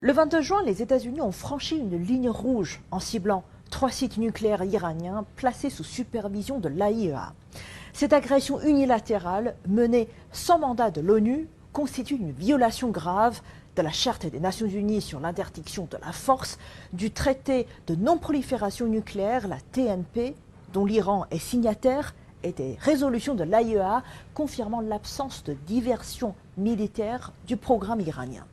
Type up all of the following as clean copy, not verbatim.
Le 22 juin, les États-Unis ont franchi une ligne rouge en ciblant 3 sites nucléaires iraniens placés sous supervision de l'AIEA. Cette agression unilatérale, menée sans mandat de l'ONU, constitue une violation grave de la Charte des Nations Unies sur l'interdiction de la force, du traité de non-prolifération nucléaire, la TNP, dont l'Iran est signataire, et des résolutions de l'AIEA confirmant l'absence de diversion militaire du programme iranien.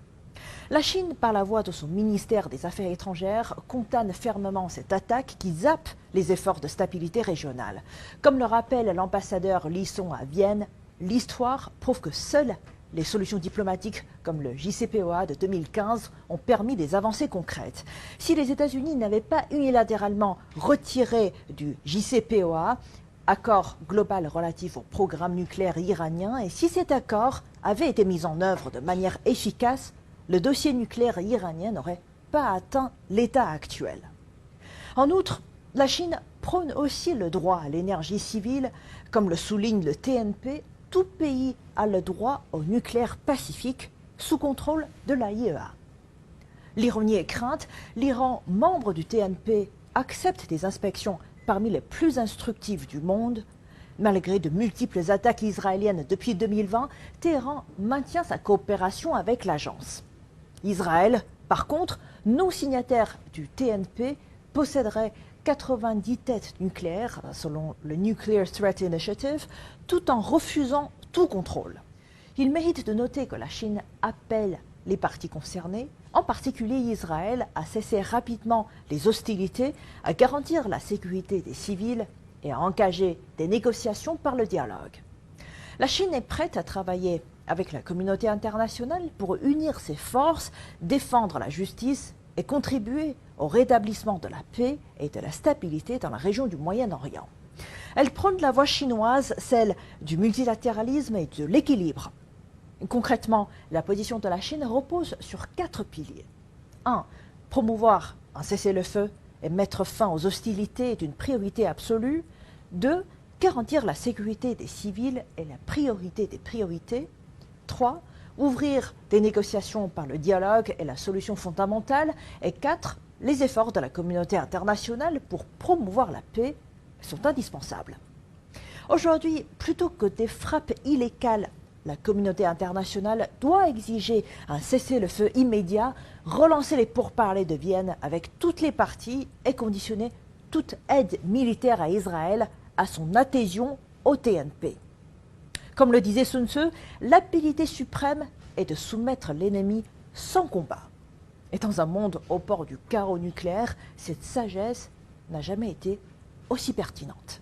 La Chine, par la voix de son ministère des Affaires étrangères, condamne fermement cette attaque qui zappe les efforts de stabilité régionale. Comme le rappelle l'ambassadeur Li Song à Vienne, l'histoire prouve que seules les solutions diplomatiques comme le JCPOA de 2015 ont permis des avancées concrètes. Si les États-Unis n'avaient pas unilatéralement retiré du JCPOA, accord global relatif au programme nucléaire iranien, et si cet accord avait été mis en œuvre de manière efficace, le dossier nucléaire iranien n'aurait pas atteint l'état actuel. En outre, la Chine prône aussi le droit à l'énergie civile. Comme le souligne le TNP, tout pays a le droit au nucléaire pacifique sous contrôle de l'AIEA. L'ironie est crainte, l'Iran, membre du TNP, accepte des inspections parmi les plus instructives du monde. Malgré de multiples attaques israéliennes depuis 2020, Téhéran maintient sa coopération avec l'agence. Israël, par contre, non signataire du TNP, posséderait 90 têtes nucléaires, selon le Nuclear Threat Initiative, tout en refusant tout contrôle. Il mérite de noter que la Chine appelle les parties concernées, en particulier Israël, à cesser rapidement les hostilités, à garantir la sécurité des civils et à engager des négociations par le dialogue. La Chine est prête à travailler avec la communauté internationale pour unir ses forces, défendre la justice et contribuer au rétablissement de la paix et de la stabilité dans la région du Moyen-Orient. Elle prône la voie chinoise, celle du multilatéralisme et de l'équilibre. Concrètement, la position de la Chine repose sur 4 piliers. 1. Promouvoir un cessez-le-feu et mettre fin aux hostilités est une priorité absolue. 2. Garantir la sécurité des civils est la priorité des priorités. 3. Ouvrir des négociations par le dialogue est la solution fondamentale. Et 4. Les efforts de la communauté internationale pour promouvoir la paix sont indispensables. Aujourd'hui, plutôt que des frappes illégales, la communauté internationale doit exiger un cessez-le-feu immédiat, relancer les pourparlers de Vienne avec toutes les parties et conditionner toute aide militaire à Israël à son adhésion au TNP. Comme le disait Sun Tzu, l'habileté suprême est de soumettre l'ennemi sans combat. Et dans un monde au bord du chaos nucléaire, cette sagesse n'a jamais été aussi pertinente.